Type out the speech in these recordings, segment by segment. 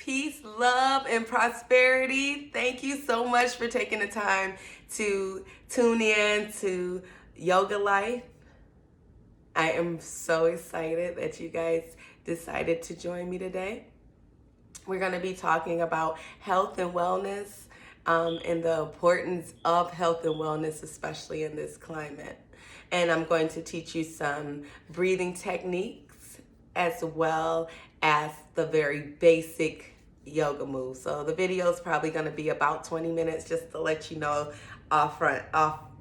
peace, love, and prosperity. Thank you so much for taking the time to tune in to Yogalyfe. I am so excited that you guys decided to join me today. We're going to be talking about health and wellness and the importance of health and wellness, especially in this climate. And I'm going to teach you some breathing techniques as well as the very basic yoga moves. So the video is probably going to be about 20 minutes, just to let you know off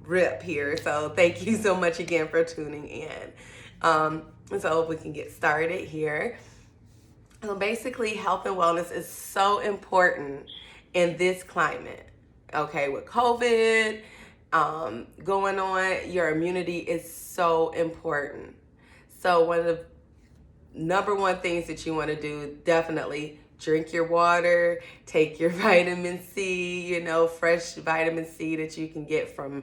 rip here. So thank you so much again for tuning in. So we can get started here. So basically, health and wellness is so important in this climate. Okay, with COVID going on, your immunity is so important. So one of the number one things that you want to do, definitely drink your water, take your vitamin C, fresh vitamin C that you can get from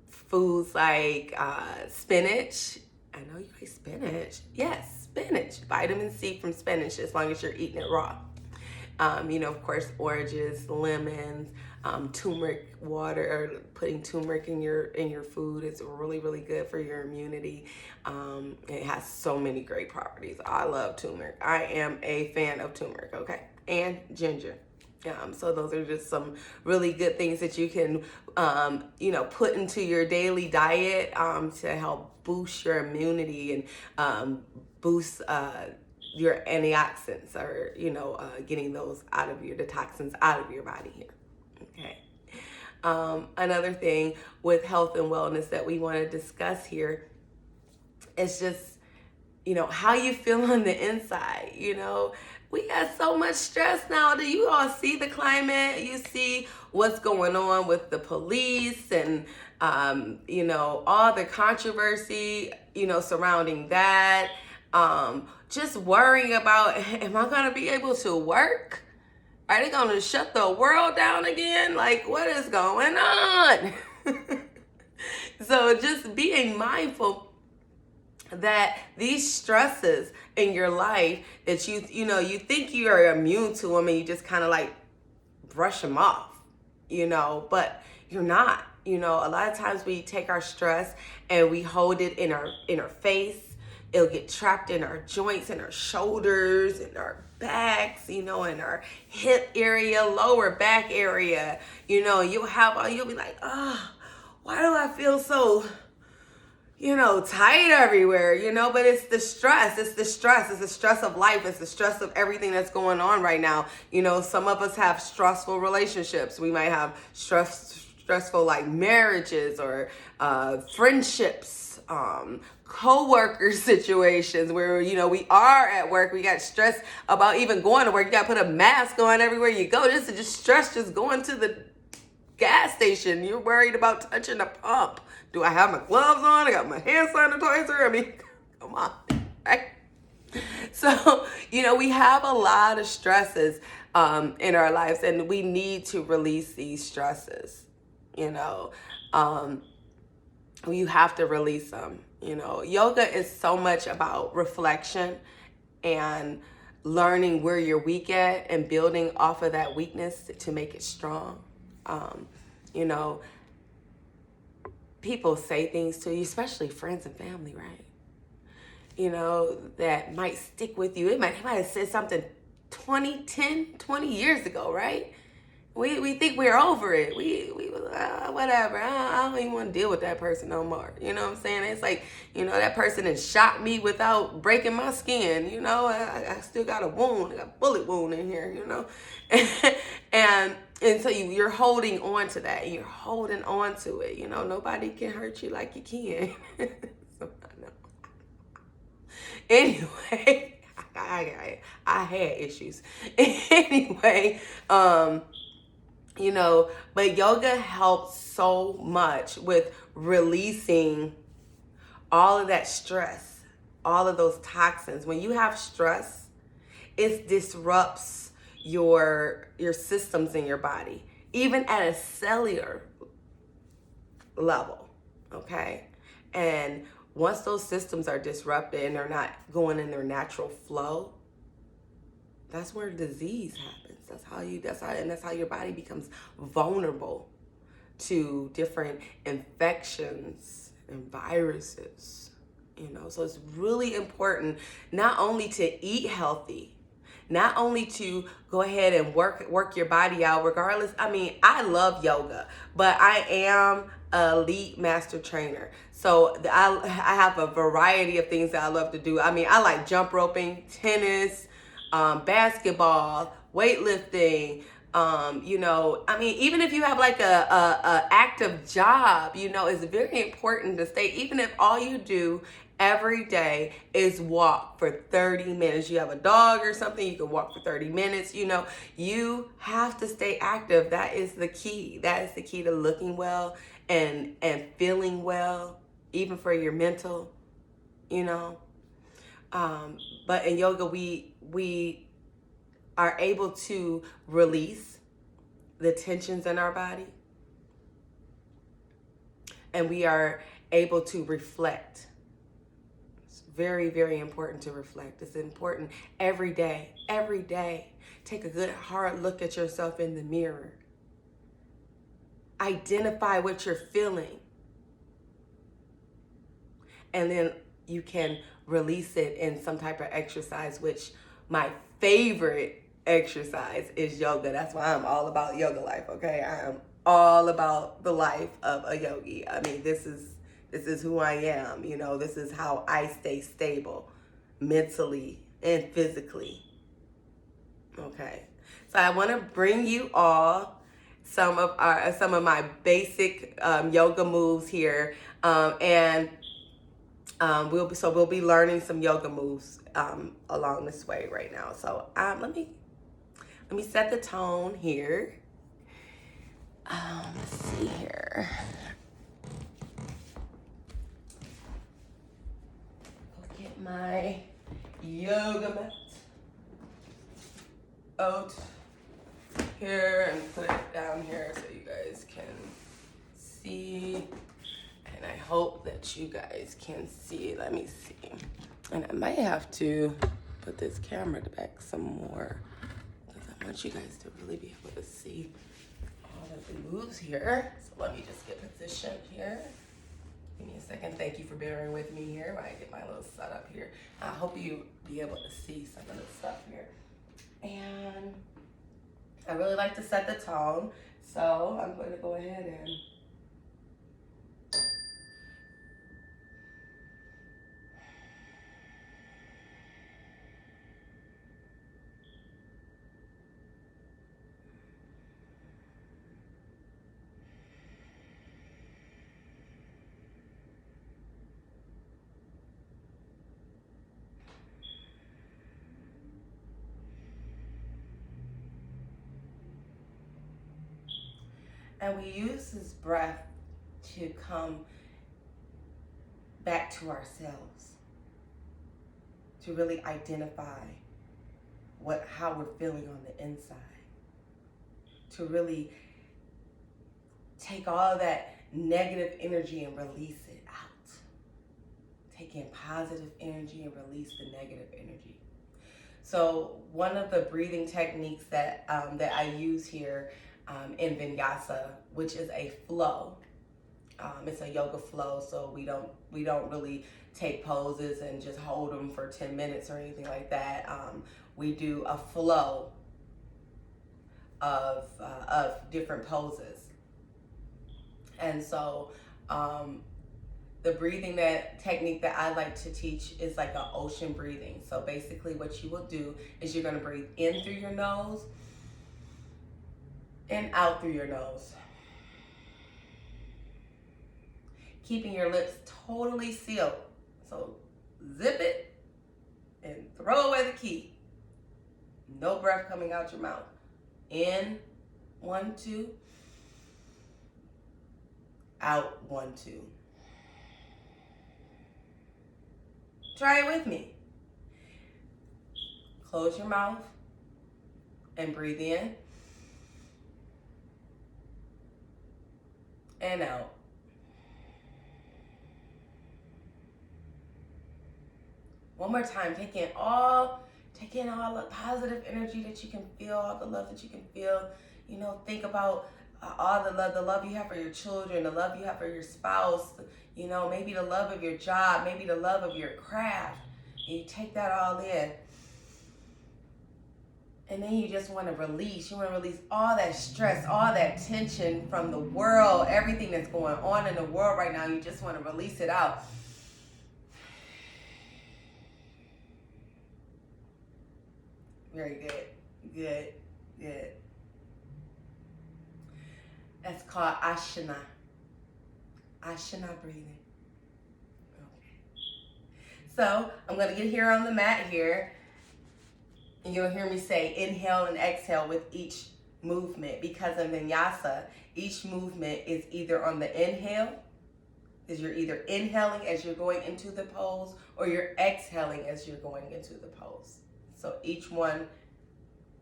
foods like spinach. I know you like spinach. Yes, spinach. Vitamin C from spinach, as long as you're eating it raw. Of course, oranges, lemons, turmeric water, or putting turmeric in your food is really, really good for your immunity. It has so many great properties. I love turmeric. I am a fan of turmeric, okay? And ginger. So those are just some really good things that you can, put into your daily diet to help boost your immunity and boost your antioxidants, or getting those the toxins out of your body here. Okay. Another thing with health and wellness that we want to discuss here is just how you feel on the inside. We got so much stress now. Do you all see the climate? You see what's going on with the police and all the controversy surrounding that. Just worrying about, am I going to be able to work? Are they going to shut the world down again? Like, what is going on? So just being mindful that these stresses in your life that you think you are immune to them, and you just kind of like brush them off, but you're not. A lot of times we take our stress and we hold it in our face. It'll get trapped in our joints, in our shoulders, in our backs, in our hip area, lower back area. You'll be like, oh, why do I feel so, tight everywhere, but it's the stress. It's the stress. It's the stress of life. It's the stress of everything that's going on right now. Some of us have stressful relationships. We might have stressful like marriages or friendships, co-worker situations where, we are at work. We got stressed about even going to work. You got to put a mask on everywhere you go. This is just stress just going to the gas station. You're worried about touching the pump. Do I have my gloves on? I got my hand sanitizer. I mean, come on, right? So, we have a lot of stresses in our lives, and we need to release these stresses. You have to release them. Yoga is so much about reflection and learning where you're weak at and building off of that weakness to make it strong. People say things to you, especially friends and family, right? That might stick with you. They might have said something 20 years ago, right? We think we're over it. We whatever. I don't even want to deal with that person no more. You know what I'm saying? It's like, that person has shot me without breaking my skin. I still got a wound. I got a bullet wound in here, and so you're holding on to that. You're holding on to it. Nobody can hurt you like you can. So, I know. Anyway, I had issues. Anyway, but yoga helps so much with releasing all of that stress, all of those toxins. When you have stress, it disrupts your systems in your body, even at a cellular level, okay? And once those systems are disrupted and they're not going in their natural flow, That's where disease happens. That's how your body becomes vulnerable to different infections and viruses. So it's really important not only to eat healthy, not only to go ahead and work your body out regardless. I mean, I love yoga, but I am an elite master trainer. So I have a variety of things that I love to do. I mean, I like jump roping, tennis, basketball, weightlifting. I mean, even if you have like a active job, it's very important to stay, even if all you do every day is walk for 30 minutes. You have a dog or something, you can walk for 30 minutes. You have to stay active. That is the key. That is the key to looking well and feeling well, even for your mental, you know. But in yoga, we are able to release the tensions in our body, and we are able to reflect. It's very, very important to reflect. It's important every day. Take a good hard look at yourself in the mirror. Identify what you're feeling, and then you can release it in some type of exercise, which my favorite exercise is yoga. That's why I'm all about Yogalyfe, okay? I am all about the life of a yogi. I mean, this is who I am, this is how I stay stable mentally and physically. Okay. So I want to bring you all some of my basic yoga moves here, and we'll be learning some yoga moves along this way right now. So let me set the tone here. Let's see here. Go get my yoga mat out here and put it down here so you guys can see. And I hope that you guys can see. Let me see. And I might have to put this camera back some more because I want you guys to really be able to see all of the moves here. So let me just get positioned here. Give me a second. Thank you for bearing with me here while I get my little setup here. I hope you be able to see some of the stuff here. And I really like to set the tone. So I'm going to go ahead and we use this breath to come back to ourselves, to really identify how we're feeling on the inside, to really take all that negative energy and release it out. Take in positive energy and release the negative energy. So one of the breathing techniques that I use here in Vinyasa, which is a flow. It's a yoga flow, so we don't really take poses and just hold them for 10 minutes or anything like that. We do a flow of different poses, and so the breathing technique that I like to teach is like an ocean breathing. So basically, what you will do is you're going to breathe in through your nose and out through your nose, keeping your lips totally sealed. So zip it and throw away the key. No breath coming out your mouth. In, 1, 2. Out, 1, 2. Try it with me. Close your mouth and breathe in and out. One more time. Take in all Take in all the positive energy that you can feel, all the love that you can feel. You know, think about all the love you have for your children, the love you have for your spouse, you know, maybe the love of your job, maybe the love of your craft. You take that all in. And then you just want to release. You want to release all that stress, all that tension from the world, everything that's going on in the world right now. You just want to release it out. Very good. Good. Good. That's called Asana. Asana breathing. Okay. So I'm going to get here on the mat here. And you'll hear me say inhale and exhale with each movement, because in vinyasa, each movement is either on the inhale, is you're either inhaling as you're going into the pose, or you're exhaling as you're going into the pose. So each one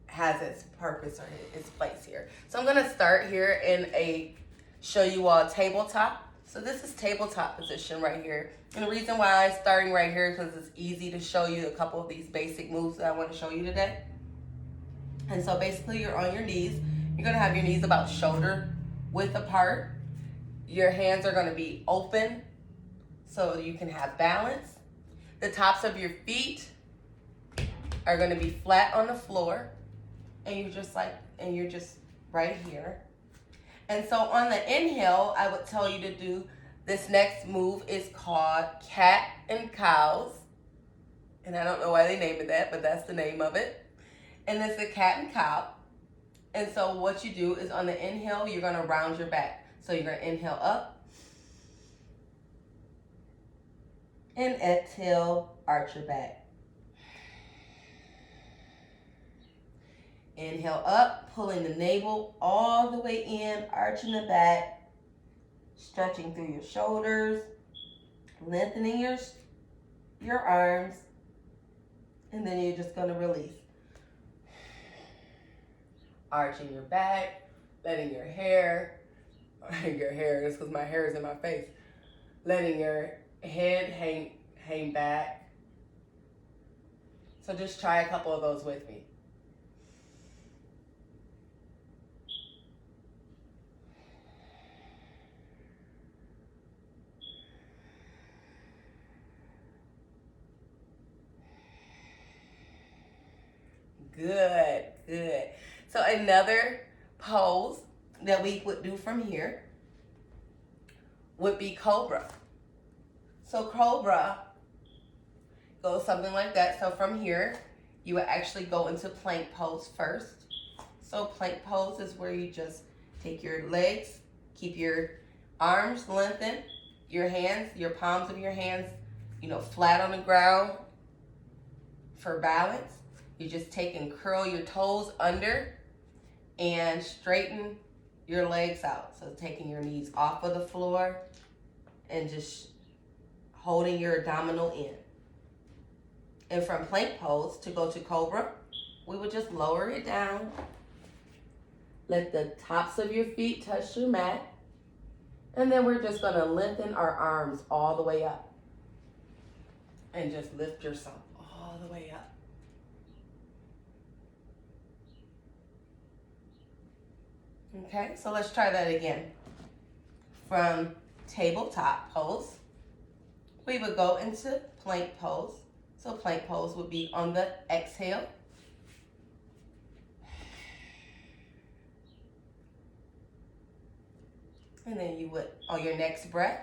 has its purpose or its place here. So I'm gonna start here show you all tabletop. So this is tabletop position right here. And the reason why I'm starting right here is because it's easy to show you a couple of these basic moves that I want to show you today. And so basically you're on your knees. You're gonna have your knees about shoulder width apart. Your hands are gonna be open so you can have balance. The tops of your feet are gonna be flat on the floor. And you're just right here. And so on the inhale, I would tell you to do this next move is called cat and cows. And I don't know why they named it that, but that's the name of it. And it's a cat and cow. And so what you do is on the inhale, you're gonna round your back. So you're gonna inhale up. And exhale, arch your back. Inhale up, pulling the navel all the way in, arching the back, stretching through your shoulders, lengthening your arms, and then you're just going to release. Arching your back, letting your hair is because my hair is in my face, letting your head hang back. So just try a couple of those with me. Good, good. So another pose that we would do from here would be cobra. So cobra goes something like that. So from here, you would actually go into plank pose first. So plank pose is where you just take your legs, keep your arms lengthened, your hands, your palms of your hands, flat on the ground for balance. You just take and curl your toes under and straighten your legs out. So taking your knees off of the floor and just holding your abdominal in. And from plank pose to go to cobra, we would just lower it down. Let the tops of your feet touch your mat. And then we're just gonna lengthen our arms all the way up. And just lift yourself all the way up. Okay, so let's try that again. From tabletop pose, we would go into plank pose. So plank pose would be on the exhale. And then you would, on your next breath,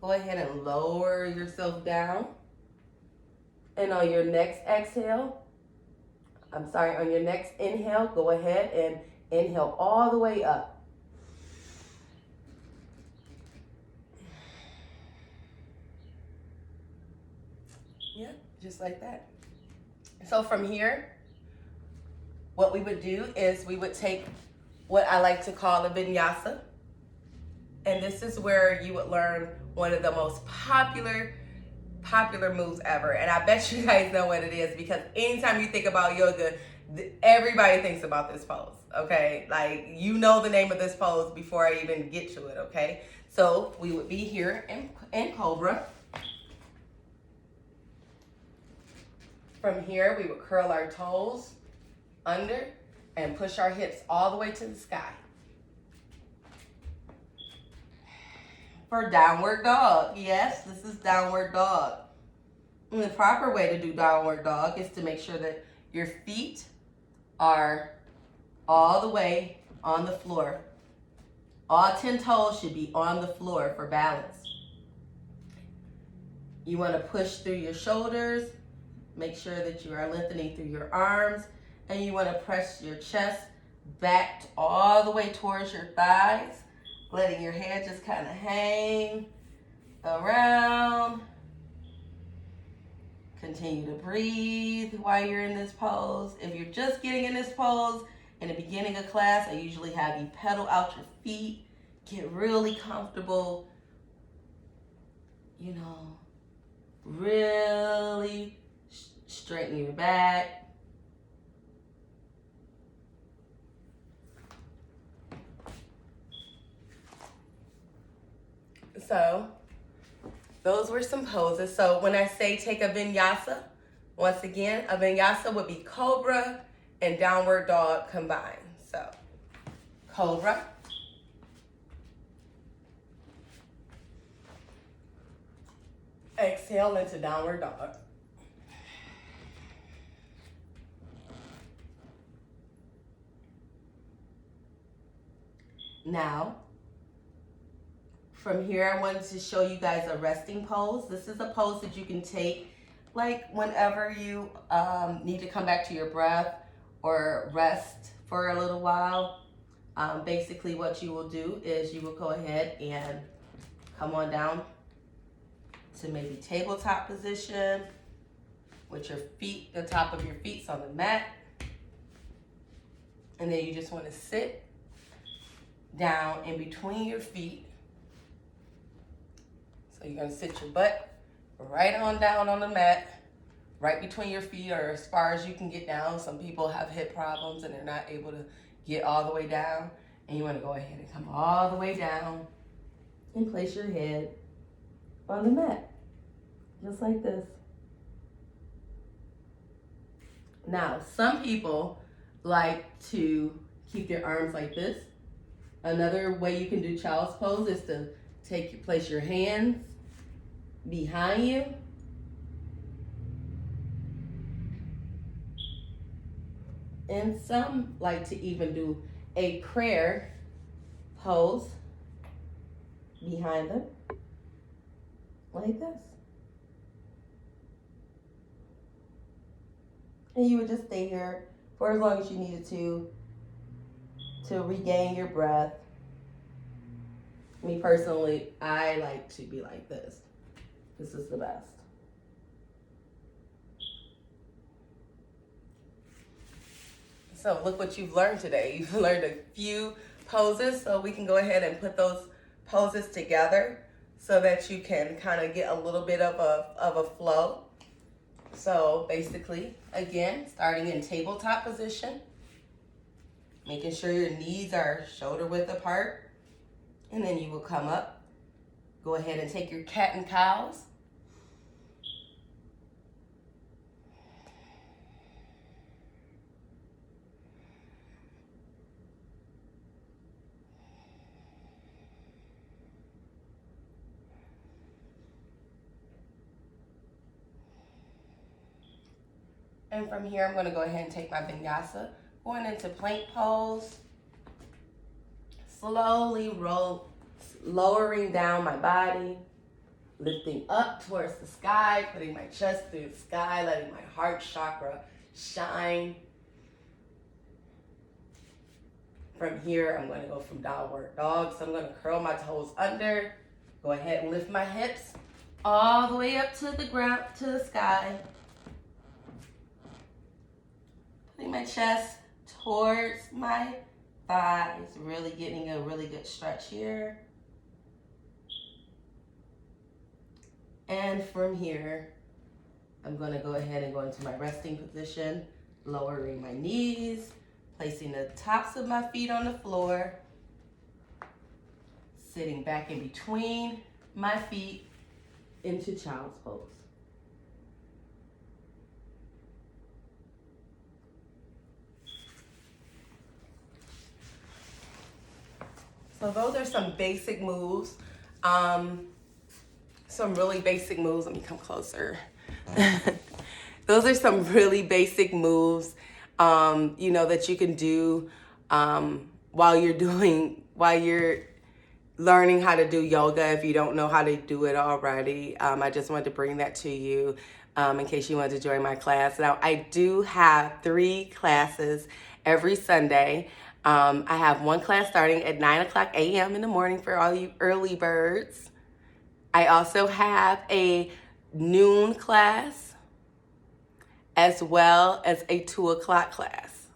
go ahead and lower yourself down. And on your next on your next inhale, go ahead and inhale all the way up. Yeah, just like that. So from here, what we would do is we would take what I like to call a vinyasa. And this is where you would learn one of the most popular moves ever. And I bet you guys know what it is, because anytime you think about yoga, everybody thinks about this pose, okay? Like, you know the name of this pose before I even get to it, okay? So we would be here in cobra. From here, we would curl our toes under and push our hips all the way to the sky. For downward dog. Yes, this is downward dog. And the proper way to do downward dog is to make sure that your feet are all the way on the floor. All 10 toes should be on the floor for balance. You want to push through your shoulders. Make sure that you are lengthening through your arms. And you want to press your chest back all the way towards your thighs. Letting your head just kind of hang around. Continue to breathe while you're in this pose. If you're just getting in this pose, in the beginning of class, I usually have you pedal out your feet, get really comfortable, you know, really straighten your back. So, those were some poses. So when I say take a vinyasa, once again, a vinyasa would be cobra and downward dog combined. So, cobra. Exhale into downward dog. Now, from here, I wanted to show you guys a resting pose. This is a pose that you can take like whenever you need to come back to your breath or rest for a little while. Basically what you will do is you will go ahead and come on down to maybe tabletop position with your feet, the top of your feet on the mat. And then you just want to sit down in between your feet. So you're going to sit your butt right on down on the mat, right between your feet, or as far as you can get down. Some people have hip problems and they're not able to get all the way down. And you want to go ahead and come all the way down and place your head on the mat, just like this. Now, some people like to keep their arms like this. Another way you can do child's pose is to place your hands behind you. And some like to even do a prayer pose behind them, like this. And you would just stay here for as long as you needed to regain your breath. Me personally, I like to be like this. This is the best. So look what you've learned today. You've learned a few poses, so we can go ahead and put those poses together so that you can kind of get a little bit of a flow. So basically, again, starting in tabletop position, making sure your knees are shoulder width apart. And then you will come up. Go ahead and take your cat and cows. And from here, I'm going to go ahead and take my vinyasa, going into plank pose. Slowly lowering down my body, lifting up towards the sky, putting my chest through the sky, letting my heart chakra shine. From here, I'm going to go from downward dog. So I'm going to curl my toes under, go ahead and lift my hips all the way up to the ground, to the sky. Putting my chest towards my thighs, really getting a really good stretch here. And from here, I'm going to go ahead and go into my resting position, lowering my knees, placing the tops of my feet on the floor, sitting back in between my feet into child's pose. So those are some basic moves. Some really basic moves. Let me come closer. Those are some really basic moves, that you can do while you're learning how to do yoga if you don't know how to do it already. I just wanted to bring that to you in case you wanted to join my class. Now, I do have 3 classes every Sunday. I have one class starting at 9 o'clock a.m. in the morning for all you early birds. I also have a noon class as well as a 2 o'clock class.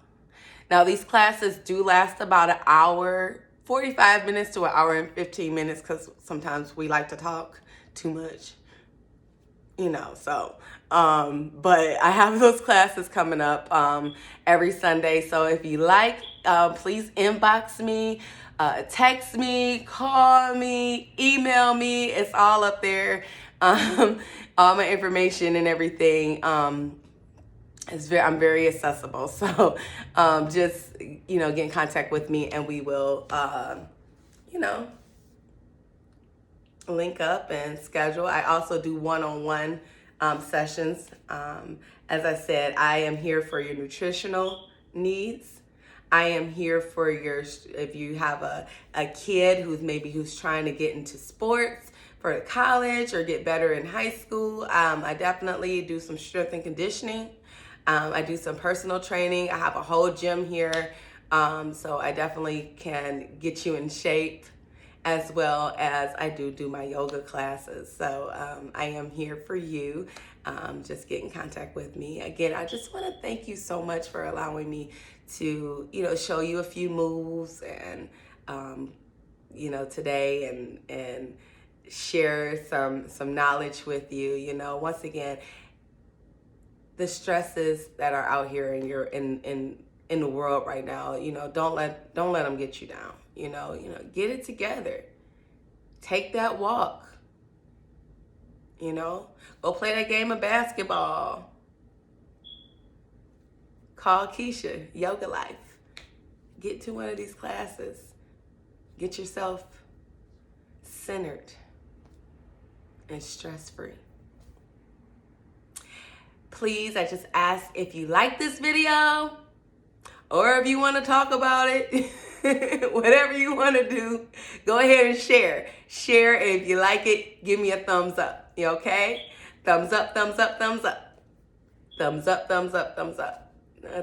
Now, these classes do last about an hour, 45 minutes to an hour and 15 minutes because sometimes we like to talk too much, but I have those classes coming up every Sunday. So if you like, please inbox me, text me, call me, email me. It's all up there. All my information and everything. I'm very accessible. So just, get in contact with me and we will, link up and schedule. I also do one-on-one sessions. As I said, I am here for your nutritional needs. I am here for if you have a kid who's trying to get into sports for college or get better in high school. I definitely do some strength and conditioning. I do some personal training. I have a whole gym here. So I definitely can get you in shape, as well as I do my yoga classes. So I am here for you. Just get in contact with me. Again, I just want to thank you so much for allowing me to, show you a few moves and, today and share some knowledge with you. Once again, the stresses that are out here in the world right now, don't let them get you down. Get it together. Take that walk. Go play that game of basketball. Call Keisha, Yogalyfe. Get to one of these classes. Get yourself centered and stress-free. Please, I just ask if you like this video or if you want to talk about it. Whatever you want to do, go ahead and share. Share, and if you like it, give me a thumbs up. You okay? Thumbs up, thumbs up, thumbs up. Thumbs up, thumbs up, thumbs up.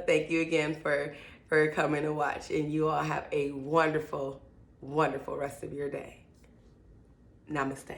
Thank you again for coming to watch. And you all have a wonderful, wonderful rest of your day. Namaste.